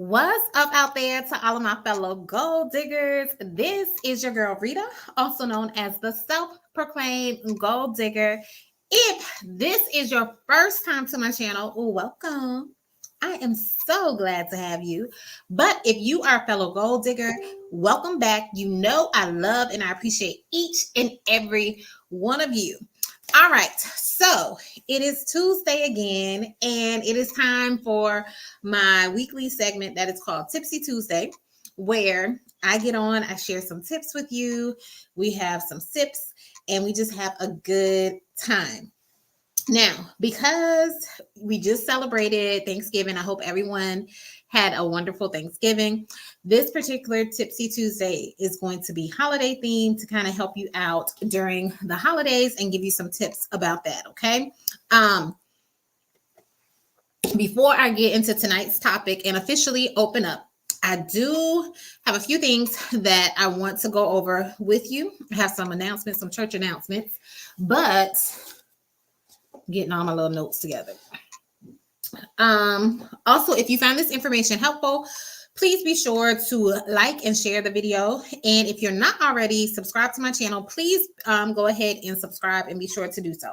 What's up out there to all of my fellow gold diggers? This is your girl Rita, also known as the self-proclaimed gold digger. If this is your first time to my channel, welcome. I am so glad to have you. But if you are a fellow gold digger, welcome back. You know I love and I appreciate each and every one of you. All right, so it is Tuesday again, and it is time for my weekly segment that is called Tipsy Tuesday, where I get on, I share some tips with you, we have some sips, and we just have a good time. Now, because we just celebrated Thanksgiving, I hope everyone had a wonderful Thanksgiving. This particular Tipsy Tuesday is going to be holiday themed to kind of help you out during the holidays and give you some tips about that, okay? Before I get into tonight's topic and officially open up, I do have a few things that I want to go over with you. I have some announcements, some church announcements, but getting all my little notes together. Also, if you found this information helpful, please be sure to like and share the video. And if you're not already subscribed to my channel, please go ahead and subscribe and be sure to do so.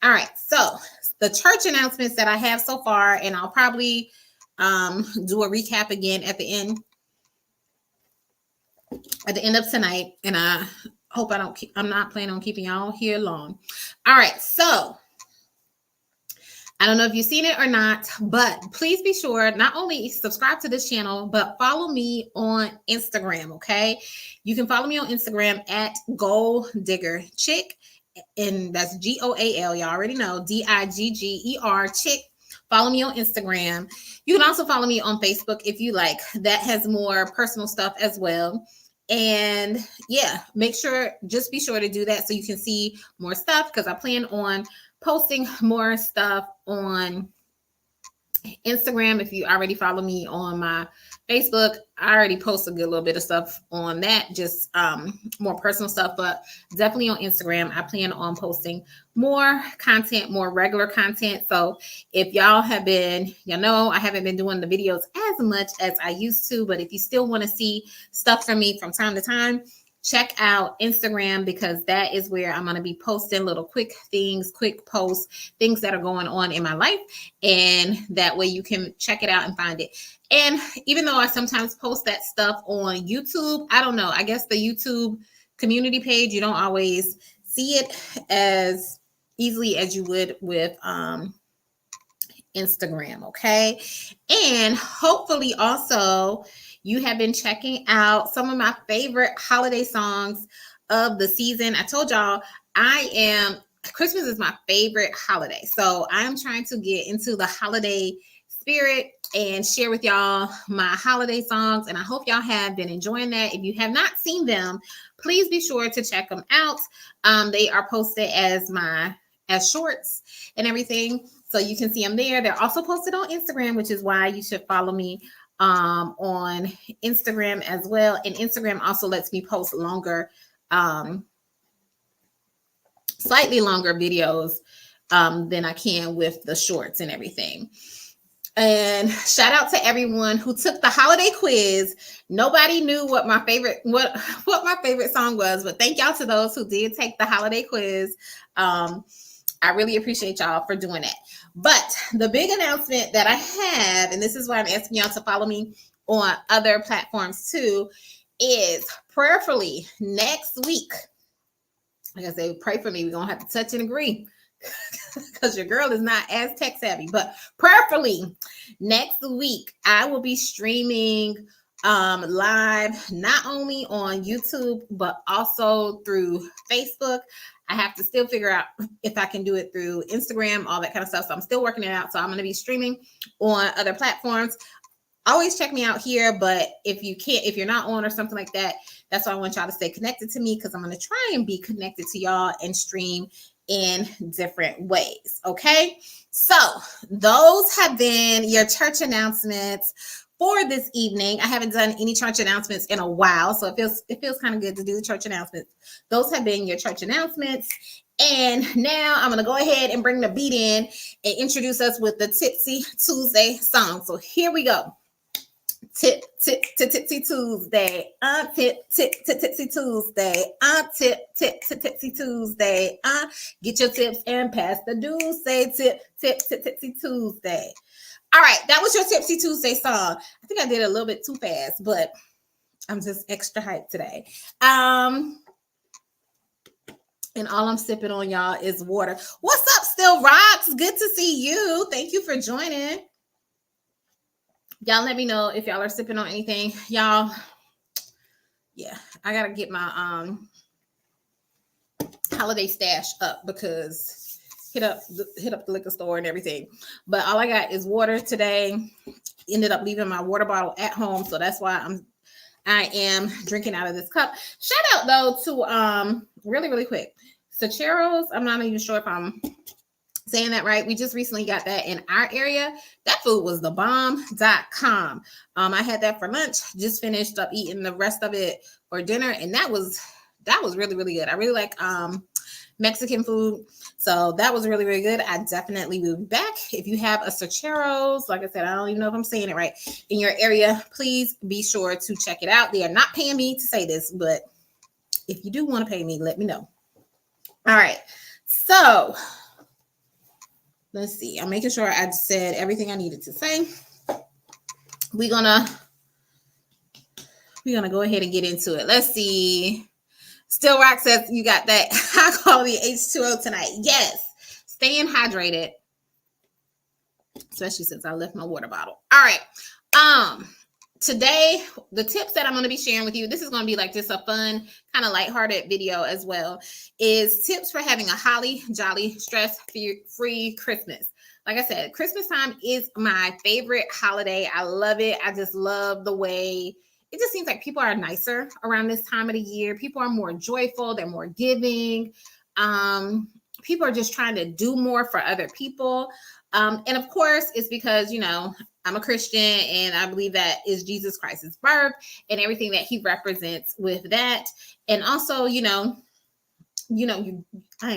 All right, so the church announcements that I have so far, and I'll probably do a recap again at the end of tonight. And I hope I'm not planning on keeping y'all here long. All right, so I don't know if you've seen it or not, but please be sure not only subscribe to this channel, but follow me on Instagram, okay? You can follow me on Instagram at Gold Digger Chick, and that's Goal. You already know, Digger Chick. Follow me on Instagram. You can also follow me on Facebook if you like. That has more personal stuff as well. And yeah, just be sure to do that so you can see more stuff, because I plan on posting more stuff on Instagram. If you already follow me on my Facebook, I already post a good little bit of stuff on that, just more personal stuff, but definitely on Instagram, I plan on posting more content, more regular content. So if y'all have been, I haven't been doing the videos as much as I used to, but if you still want to see stuff from me from time to time, check out Instagram, because that is where I'm going to be posting little quick things, quick posts, things that are going on in my life. And that way you can check it out and find it. And even though I sometimes post that stuff on YouTube, I don't know, I guess the YouTube community page, you don't always see it as easily as you would with Instagram, okay? And hopefully also you have been checking out some of my favorite holiday songs of the season. I told y'all Christmas is my favorite holiday. So I'm trying to get into the holiday spirit and share with y'all my holiday songs. And I hope y'all have been enjoying that. If you have not seen them, please be sure to check them out. They are posted as shorts and everything, so you can see them there. They're also posted on Instagram, which is why you should follow me on Instagram as well. And Instagram also lets me post longer, slightly longer videos than I can with the shorts and everything. And shout out to everyone who took the holiday quiz. Nobody knew what my favorite song was, but thank y'all to those who did take the holiday quiz. I really appreciate y'all for doing that. But the big announcement that I have, and this is why I'm asking y'all to follow me on other platforms too, is prayerfully next week. Like I say, pray for me. We're going to have to touch and agree, because your girl is not as tech savvy. But prayerfully next week, I will be streaming live, not only on YouTube, but also through Facebook. I have to still figure out if I can do it through Instagram, all that kind of stuff. So I'm still working it out. So I'm going to be streaming on other platforms. Always check me out here. But if you're not on or something like that, that's why I want y'all to stay connected to me, because I'm going to try and be connected to y'all and stream in different ways. Okay. So those have been your church announcements for this evening. I haven't done any church announcements in a while, so it feels kind of good to do the church announcements. Those have been your church announcements. And now I'm going to go ahead and bring the beat in and introduce us with the Tipsy Tuesday song. So here we go. Tipsy Tuesday. Tipsy Tuesday. Tipsy Tuesday. Get your tips and pass the dues. Say Tipsy Tuesday. All right, that was your Tipsy Tuesday song. I think I did a little bit too fast, but I'm just extra hyped today. And all I'm sipping on, y'all, is water. What's up, Still Rocks? Good to see you. Thank you for joining. Y'all let me know if y'all are sipping on anything. Y'all, yeah, I gotta get my holiday stash up because hit up the liquor store and everything. But all I got is water today. Ended up leaving my water bottle at home, so that's why I am drinking out of this cup. Shout out though to really quick, Sacheros. I'm not even sure if I'm saying that right. We just recently got that in our area. That food was the bomb.com. I had that for lunch, just finished up eating the rest of it for dinner, and that was really good. I really like Mexican food, so that was really good. I definitely will be back. If you have a Sacheros, like I said, I don't even know if I'm saying it right, in your area, please be sure to check it out. They are not paying me to say this, but if you do want to pay me, let me know. All right, so let's see. I'm making sure I said everything I needed to say. We're gonna go ahead and get into it. Let's see. Still Rock says you got that high quality H2O tonight. Yes, staying hydrated, especially since I left my water bottle. All right. Today, the tips that I'm going to be sharing with you, this is going to be like just a fun, kind of lighthearted video as well, is tips for having a holly jolly, stress-free Christmas. Like I said, Christmas time is my favorite holiday. I love it. I just love the way it just seems like people are nicer around this time of the year. People are more joyful. They're more giving. People are just trying to do more for other people. And of course, it's because, you know, I'm a Christian and I believe that is Jesus Christ's birth and everything that he represents with that. And also, I ain't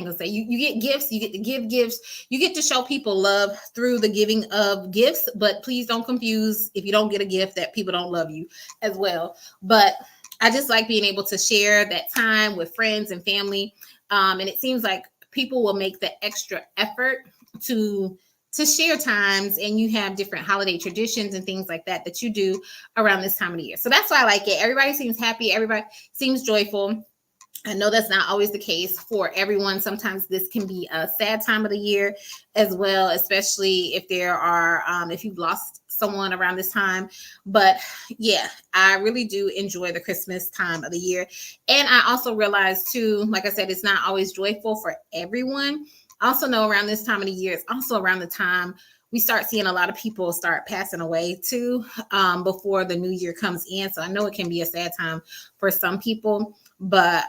gonna say you get gifts, you get to give gifts, you get to show people love through the giving of gifts, but please don't confuse if you don't get a gift that people don't love you as well. But I just like being able to share that time with friends and family. And it seems like people will make the extra effort to share times, and you have different holiday traditions and things like that you do around this time of the year. So that's why I like it. Everybody seems happy. Everybody seems joyful. I know that's not always the case for everyone. Sometimes this can be a sad time of the year as well, especially if if you've lost someone around this time. But yeah, I really do enjoy the Christmas time of the year. And I also realize too, like I said, it's not always joyful for everyone. I also know around this time of the year, it's also around the time we start seeing a lot of people start passing away too, before the new year comes in. So I know it can be a sad time for some people, but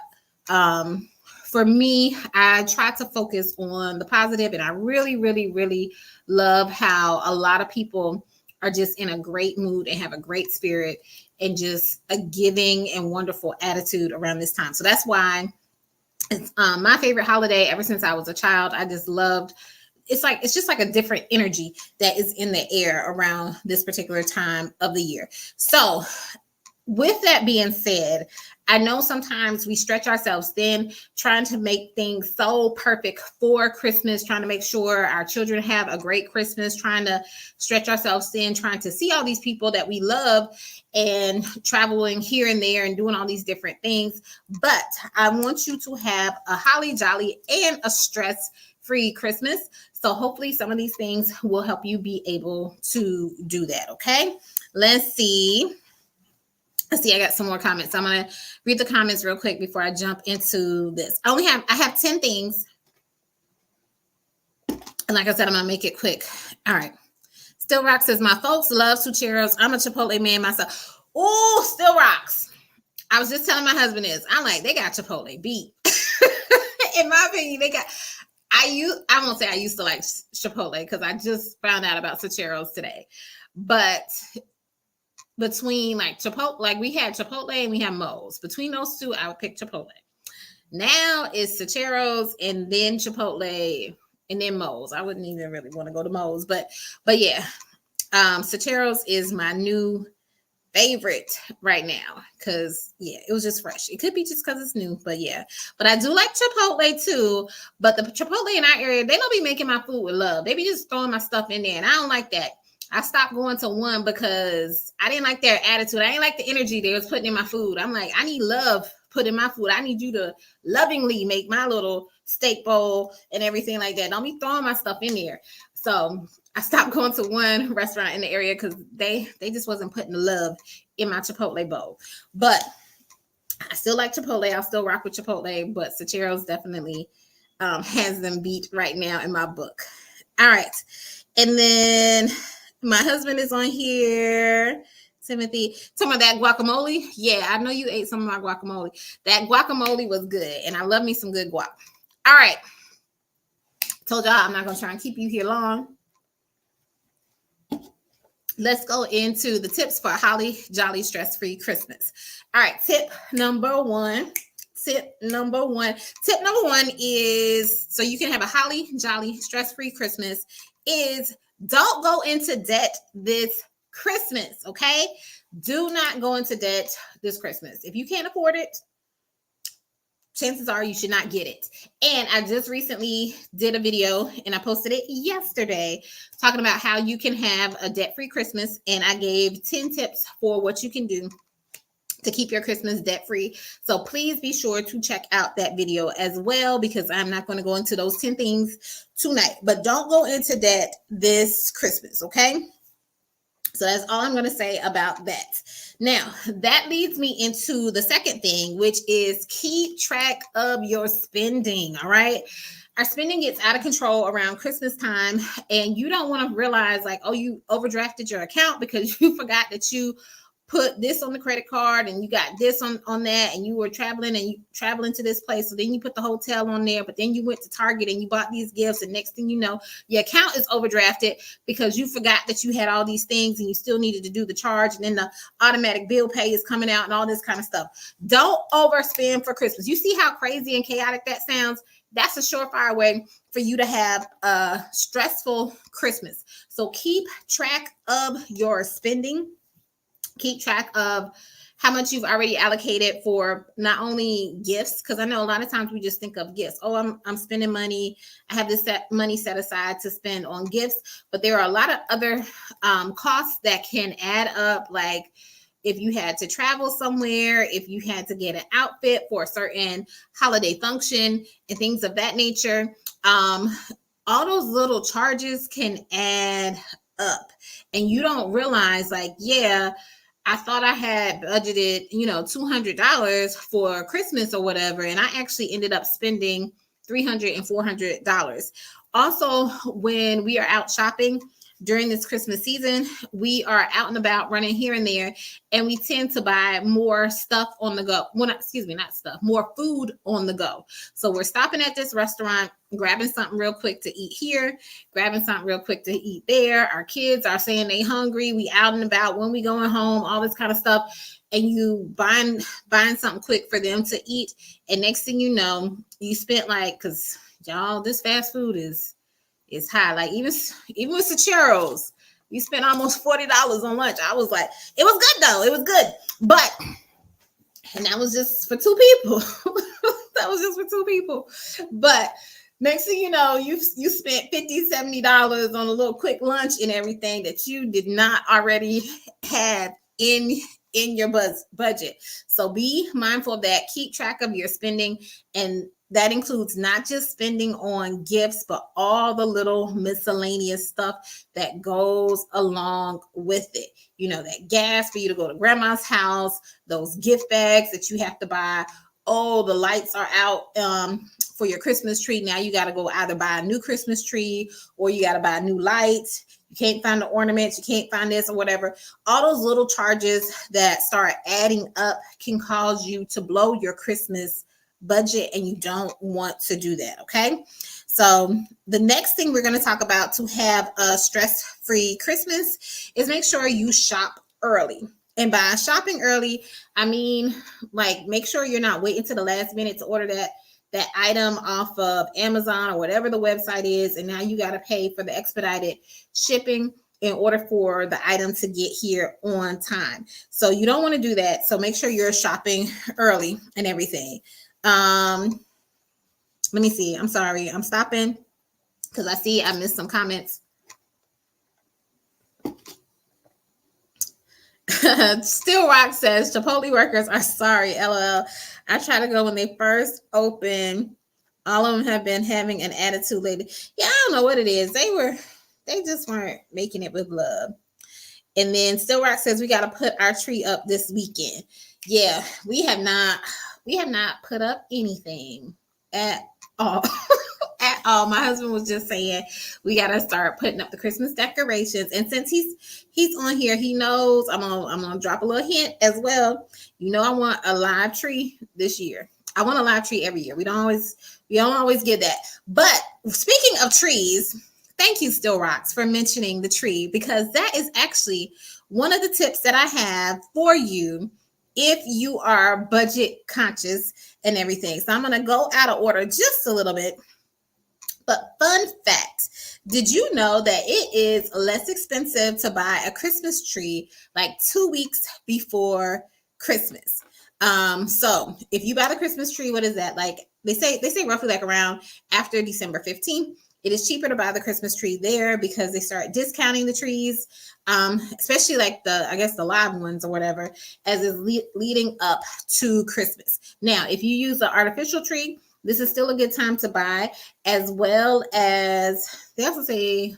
for me, I try to focus on the positive, and I really love how a lot of people are just in a great mood and have a great spirit and just a giving and wonderful attitude around this time. So that's why it's my favorite holiday ever since I was a child. I just loved it's just like a different energy that is in the air around this particular time of the year. So with that being said, I know sometimes we stretch ourselves thin trying to make things so perfect for Christmas, trying to make sure our children have a great Christmas, trying to stretch ourselves thin, trying to see all these people that we love and traveling here and there and doing all these different things. But I want you to have a holly jolly and a stress-free Christmas. So hopefully some of these things will help you be able to do that. Okay, let's see. I got some more comments. I'm going to read the comments real quick before I jump into this. I have 10 things. And like I said, I'm going to make it quick. All right. Still Rock says, my folks love Sucheros. I'm a Chipotle man myself. Oh, Still Rocks. I was just telling my husband this. I'm like, they got Chipotle beat. In my opinion, they got... I won't say I used to like Chipotle because I just found out about Sucheros today. But between like Chipotle, like we had Chipotle and we have Moe's. Between those two, I would pick Chipotle. Now it's Sucheros and then Chipotle and then Moe's. I wouldn't even really want to go to Moe's, but yeah, Sucheros is my new favorite right now because yeah, it was just fresh. It could be just because it's new, but yeah. But I do like Chipotle too. But the Chipotle in our area, they don't be making my food with love. They be just throwing my stuff in there, and I don't like that. I stopped going to one because I didn't like their attitude. I didn't like the energy they was putting in my food. I'm like, I need love put in my food. I need you to lovingly make my little steak bowl and everything like that. Don't be throwing my stuff in there. So I stopped going to one restaurant in the area because they just wasn't putting the love in my Chipotle bowl. But I still like Chipotle. I'll still rock with Chipotle, but Sachero's definitely has them beat right now in my book. All right. And then my husband is on here. Timothy, some of that guacamole. Yeah, I know you ate some of my guacamole. That guacamole was good, and I love me some good guac. All right. Told y'all I'm not going to try and keep you here long. Let's go into the tips for a holly jolly stress-free Christmas. All right, tip number one is so you can have a holly jolly stress-free Christmas is don't go into debt this Christmas, okay? Do not go into debt this Christmas. If you can't afford it, chances are you should not get it. And I just recently did a video and I posted it yesterday talking about how you can have a debt-free Christmas. And I gave 10 tips for what you can do to keep your Christmas debt-free. So please be sure to check out that video as well, because I'm not going to go into those 10 things tonight. But don't go into debt this Christmas, okay? So that's all I'm going to say about that. Now, that leads me into the second thing, which is keep track of your spending, all right? Our spending gets out of control around Christmas time, and you don't want to realize like, oh, you overdrafted your account because you forgot that you put this on the credit card and you got this on that, and you were traveling to this place. So then you put the hotel on there, but then you went to Target and you bought these gifts. And next thing you know, your account is overdrafted because you forgot that you had all these things and you still needed to do the charge. And then the automatic bill pay is coming out and all this kind of stuff. Don't overspend for Christmas. You see how crazy and chaotic that sounds? That's a surefire way for you to have a stressful Christmas. So keep track of your spending. Keep track of how much you've already allocated for not only gifts, because I know a lot of times we just think of gifts. Oh, I'm spending money. I have this money set aside to spend on gifts, but there are a lot of other costs that can add up, like if you had to travel somewhere, if you had to get an outfit for a certain holiday function and things of that nature. All those little charges can add up, and you don't realize like, yeah, I thought I had budgeted, $200 for Christmas or whatever, and I actually ended up spending $300 and $400. Also, when we are out shopping during this Christmas season, we are out and about running here and there, and we tend to buy more stuff on the go. Well, more food on the go. So we're stopping at this restaurant, grabbing something real quick to eat here, grabbing something real quick to eat there. Our kids are saying they hungry. We out and about, when we going home, all this kind of stuff. And you buying something quick for them to eat. And next thing you know, you spent because y'all, this fast food is high. Like even with the churros, we spent almost $40 on lunch. I was like, it was good though. It was good. And that was just for two people. But next thing you know, you spent $50, $70 on a little quick lunch and everything that you did not already have in your budget. So be mindful of that. Keep track of your spending, and that includes not just spending on gifts, but all the little miscellaneous stuff that goes along with it. That gas for you to go to grandma's house, those gift bags that you have to buy. Oh, the lights are out for your Christmas tree. Now you got to go either buy a new Christmas tree or you got to buy new lights. You can't find the ornaments. You can't find this or whatever. All those little charges that start adding up can cause you to blow your Christmas budget, and you don't want to do that. Okay. So the next thing we're going to talk about to have a stress-free Christmas is make sure you shop early. And by shopping early, I mean, make sure you're not waiting to the last minute to order that item off of Amazon or whatever the website is. And now you got to pay for the expedited shipping. in order for the item to get here on time. So you don't want to do that. So make sure you're shopping early and everything. Let me see. I'm sorry. I'm stopping because I see I missed some comments. Still Rock says Chipotle workers are sorry. LOL. I try to go when they first open. All of them have been having an attitude lately. Yeah, I don't know what it is. They just weren't making it with love. And then Still Rock says we got to put our tree up this weekend. Yeah, we have not put up anything at all. At all. My husband was just saying we got to start putting up the Christmas decorations. And since he's on here, he knows I'm gonna drop a little hint as well. You know, I want a live tree this year. I want a live tree every year. We don't always get that. But speaking of trees, thank you, Still Rocks, for mentioning the tree, because that is actually one of the tips that I have for you if you are budget conscious and everything. So I'm going to go out of order just a little bit. But fun fact, did you know that it is less expensive to buy a Christmas tree like 2 weeks before Christmas? So if you buy the Christmas tree, what is that? Like they say roughly like around after December 15th. It is cheaper to buy the Christmas tree there because they start discounting the trees, especially like the live ones or whatever, as is leading up to Christmas. Now, if you use the artificial tree, this is still a good time to buy, as well as they also say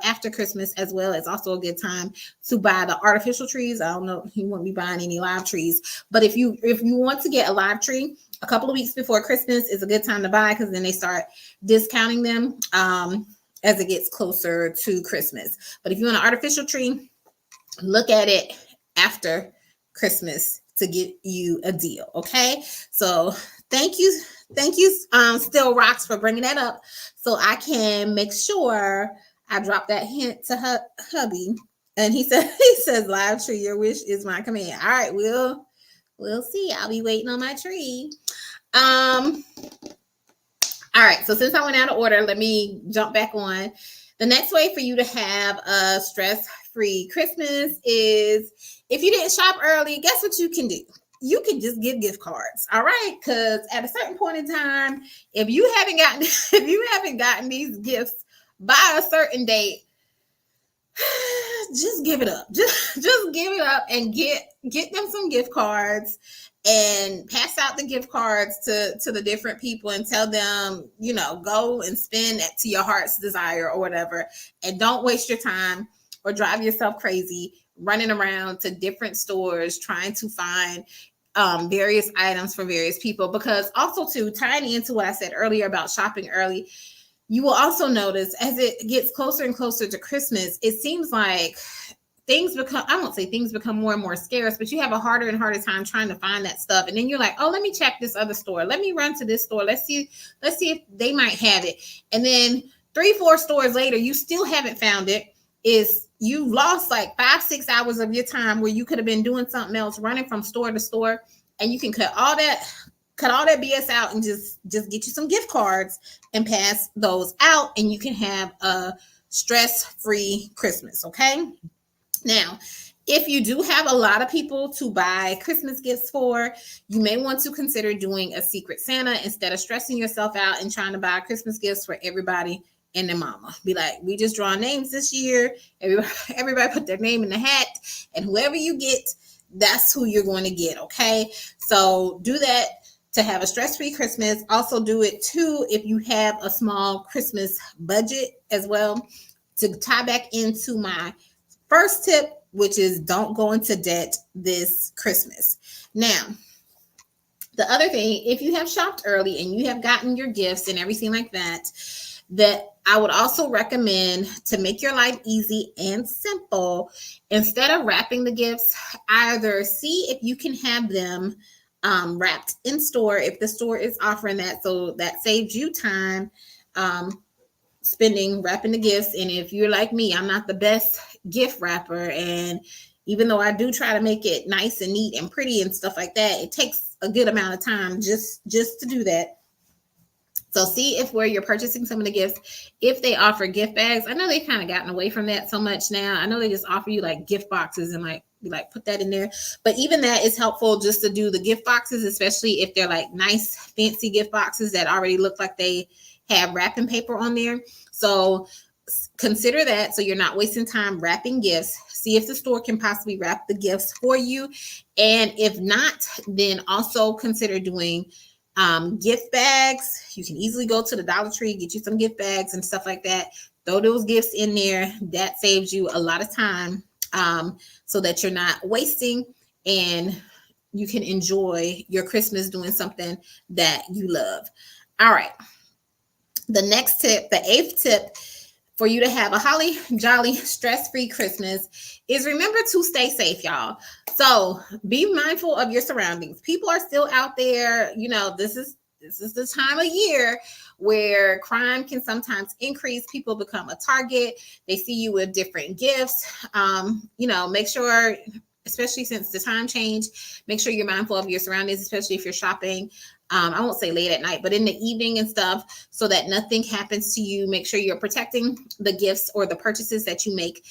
after Christmas as well. It's also a good time to buy the artificial trees. I don't know, you won't be buying any live trees, but if you want to get a live tree, a couple of weeks before Christmas is a good time to buy, because then they start discounting them as it gets closer to Christmas. But if you want an artificial tree, look at it after Christmas to get you a deal. Okay, so thank you, Still Rocks, for bringing that up, so I can make sure I drop that hint to hubby. And he says, live tree, your wish is my command. All right, we'll see. I'll be waiting on my tree. All right, so since I went out of order, let me jump back on. The next way for you to have a stress-free Christmas is, if you didn't shop early, guess what you can do? You can just give gift cards. All right, because at a certain point in time, if you haven't gotten these gifts by a certain date, just give it up. Just give it up and get them some gift cards and pass out the gift cards to the different people and tell them, go and spend it to your heart's desire or whatever. And don't waste your time or drive yourself crazy running around to different stores trying to find various items for various people. Because also, too, tying into what I said earlier about shopping early, you will also notice as it gets closer and closer to Christmas, it seems like things become more and more scarce, but you have a harder and harder time trying to find that stuff. And then you're like, oh, let me check this other store. Let me run to this store. Let's see if they might have it. And then 3-4 stores later, you still haven't found it. You lost like 5-6 hours of your time where you could have been doing something else, running from store to store. And you can cut all that BS out and just get you some gift cards and pass those out, and you can have a stress-free Christmas. Okay. Now, if you do have a lot of people to buy Christmas gifts for, you may want to consider doing a Secret Santa instead of stressing yourself out and trying to buy Christmas gifts for everybody and their mama. Be like, we just draw names this year. Everybody put their name in the hat, and whoever you get, that's who you're going to get. Okay. So do that to have a stress-free Christmas. Also do it too if you have a small Christmas budget as well, to tie back into my first tip, which is don't go into debt this Christmas. Now, the other thing, if you have shopped early and you have gotten your gifts and everything like that I would also recommend, to make your life easy and simple, instead of wrapping the gifts, either see if you can have them wrapped in store if the store is offering that. So that saves you time wrapping the gifts. And if you're like me, I'm not the best gift wrapper, and even though I do try to make it nice and neat and pretty and stuff like that, it takes a good amount of time just to do that. So see if where you're purchasing some of the gifts, if they offer gift bags. I know they've kind of gotten away from that so much now. I know they just offer you like gift boxes and like be like put that in there. But even that is helpful just to do the gift boxes, especially if they're like nice fancy gift boxes that already look like they have wrapping paper on there. So consider that, so you're not wasting time wrapping gifts. See if the store can possibly wrap the gifts for you. And if not, then also consider doing gift bags. You can easily go to the Dollar Tree, get you some gift bags and stuff like that. Throw those gifts in there. That saves you a lot of time, so that you're not wasting, and you can enjoy your Christmas doing something that you love. All right. The next tip, the 8th tip for you to have a holly jolly stress-free Christmas is remember to stay safe, y'all. So be mindful of your surroundings. People are still out there. You know, this is the time of year where crime can sometimes increase. People become a target. They see you with different gifts. Make sure, especially since the time change, make sure you're mindful of your surroundings, especially if you're shopping. I won't say late at night, but in the evening and stuff, so that nothing happens to you. Make sure you're protecting the gifts or the purchases that you make.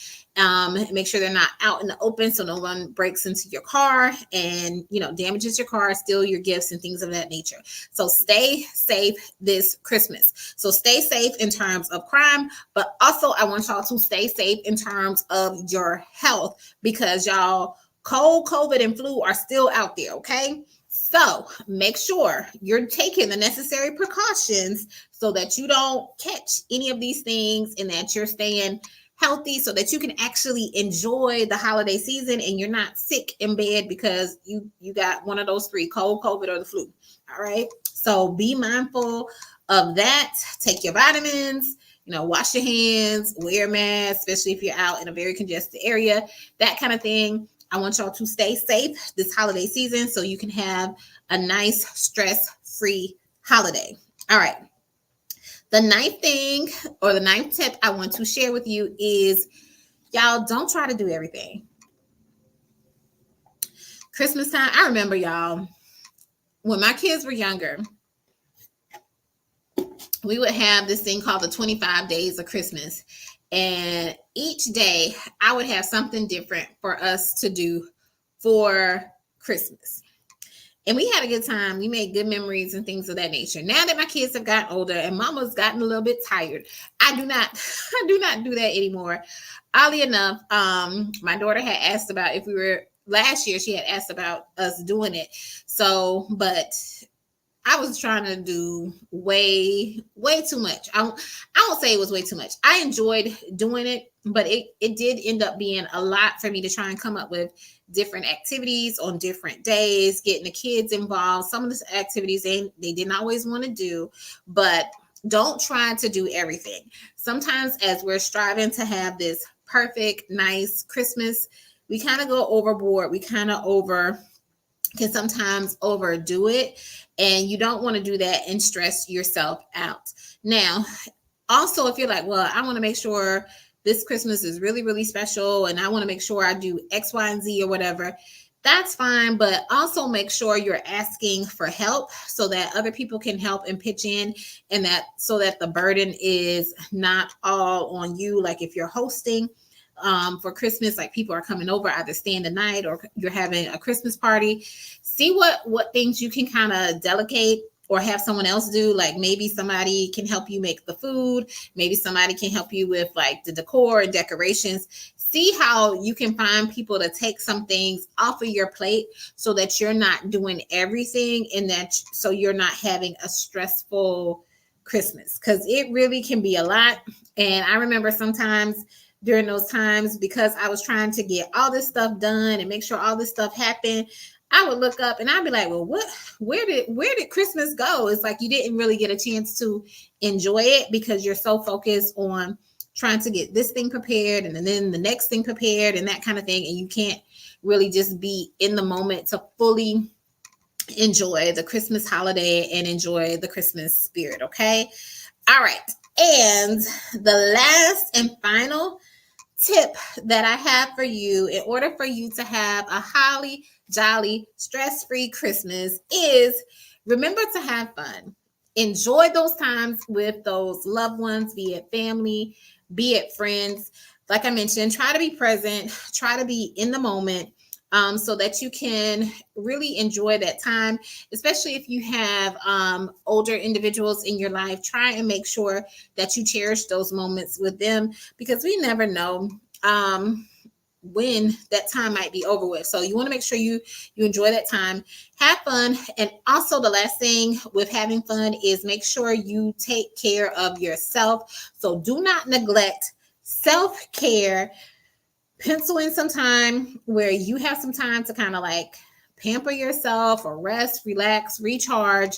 Make sure they're not out in the open, so no one breaks into your car and, damages your car, steal your gifts and things of that nature. So stay safe this Christmas. So stay safe in terms of crime, but also I want y'all to stay safe in terms of your health, because y'all, cold, COVID, and flu are still out there, okay? So make sure you're taking the necessary precautions so that you don't catch any of these things, and that you're staying healthy so that you can actually enjoy the holiday season and you're not sick in bed because you got one of those three: cold, COVID, or the flu. All right. So be mindful of that. Take your vitamins, wash your hands, wear a mask, especially if you're out in a very congested area, that kind of thing. I want y'all to stay safe this holiday season so you can have a nice stress-free holiday. All right. The 9th thing, or the 9th tip I want to share with you is, y'all, don't try to do everything. Christmas time, I remember, y'all, when my kids were younger, we would have this thing called the 25 days of Christmas. And each day I would have something different for us to do for Christmas. And we had a good time. We made good memories and things of that nature. Now that my kids have gotten older and mama's gotten a little bit tired, I do not do that anymore. Oddly enough, my daughter had asked about if we were, last year she had asked about us doing it. So, but I was trying to do way too much. I won't say it was way too much. I enjoyed doing it, but it did end up being a lot for me to try and come up with different activities on different days, getting the kids involved. Some of the activities they didn't always want to do, but don't try to do everything. Sometimes as we're striving to have this perfect, nice Christmas, we kind of go overboard. We kind of can sometimes overdo it, and you don't want to do that and stress yourself out. Now, also, if you're like, well, I want to make sure this Christmas is really, really special, and I want to make sure I do X, Y, and Z or whatever, that's fine. But also make sure you're asking for help so that other people can help and pitch in, and that so that the burden is not all on you. Like if you're hosting for Christmas, like people are coming over, either staying the night or you're having a Christmas party, see what things you can kind of delegate or have someone else do. Like maybe somebody can help you make the food. Maybe somebody can help you with like the decor and decorations. See how you can find people to take some things off of your plate so that you're not doing everything, and that so you're not having a stressful Christmas, because it really can be a lot. And I remember sometimes during those times, because I was trying to get all this stuff done and make sure all this stuff happened, I would look up and I'd be like, well, where did Christmas go? It's like you didn't really get a chance to enjoy it because you're so focused on trying to get this thing prepared and then the next thing prepared and that kind of thing. And you can't really just be in the moment to fully enjoy the Christmas holiday and enjoy the Christmas spirit. Okay. All right. And the last and final tip that I have for you in order for you to have a holly jolly stress-free Christmas is remember to have fun. enjoy those times with those loved ones, be it family, be it friends. Like I mentioned, try to be present, try to be in the moment, so that you can really enjoy that time, especially if you have older individuals in your life. Try and make sure that you cherish those moments with them, because we never know when that time might be over with. So you want to make sure you enjoy that time, have fun. And also the last thing with having fun is make sure you take care of yourself. So do not neglect self-care. Pencil in some time where you have some time to kind of like pamper yourself or rest, relax, recharge,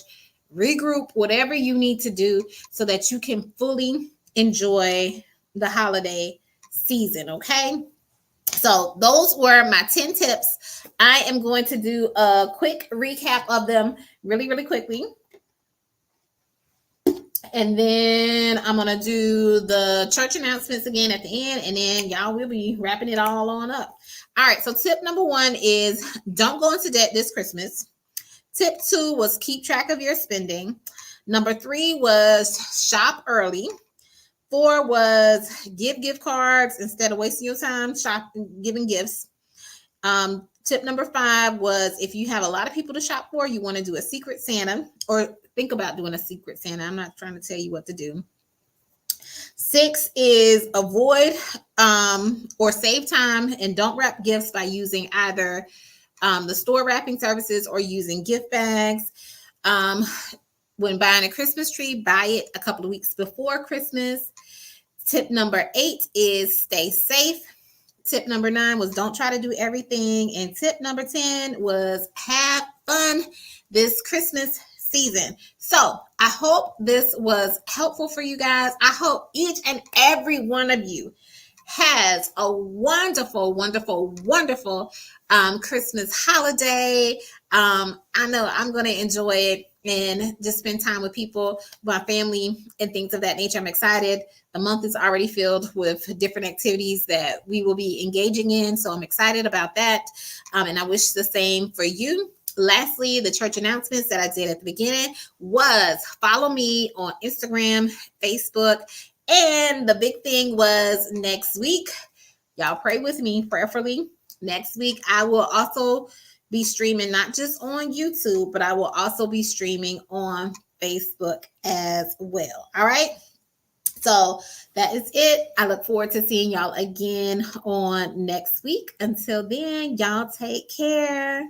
regroup, whatever you need to do so that you can fully enjoy the holiday season. Okay. So those were my 10 tips. I am going to do a quick recap of them really, really quickly. And then I'm going to do the church announcements again at the end. And then y'all will be wrapping it all on up. All right. So tip number 1 is don't go into debt this Christmas. Tip 2 was keep track of your spending. Number 3 was shop early. 4 was give gift cards instead of wasting your time shopping, giving gifts. Tip number 5 was if you have a lot of people to shop for, you want to do a secret Santa, or think about doing a secret Santa. I'm not trying to tell you what to do. 6 is avoid or save time and don't wrap gifts by using either the store wrapping services or using gift bags. When buying a Christmas tree, buy it a couple of weeks before Christmas. Tip number 8 is stay safe. Tip number 9 was don't try to do everything. And tip number 10 was have fun this Christmas season. So I hope this was helpful for you guys. I hope each and every one of you has a wonderful, wonderful, wonderful Christmas holiday. I know I'm going to enjoy it and just spend time with people, my family, and things of that nature. I'm excited. The month is already filled with different activities that we will be engaging in. So I'm excited about that. And I wish the same for you. Lastly, the church announcements that I did at the beginning was follow me on Instagram, Facebook, and the big thing was next week, y'all pray with me prayerfully. Next week, I will also be streaming not just on YouTube, but I will also be streaming on Facebook as well. All right. So that is it. I look forward to seeing y'all again on next week. Until then, y'all take care.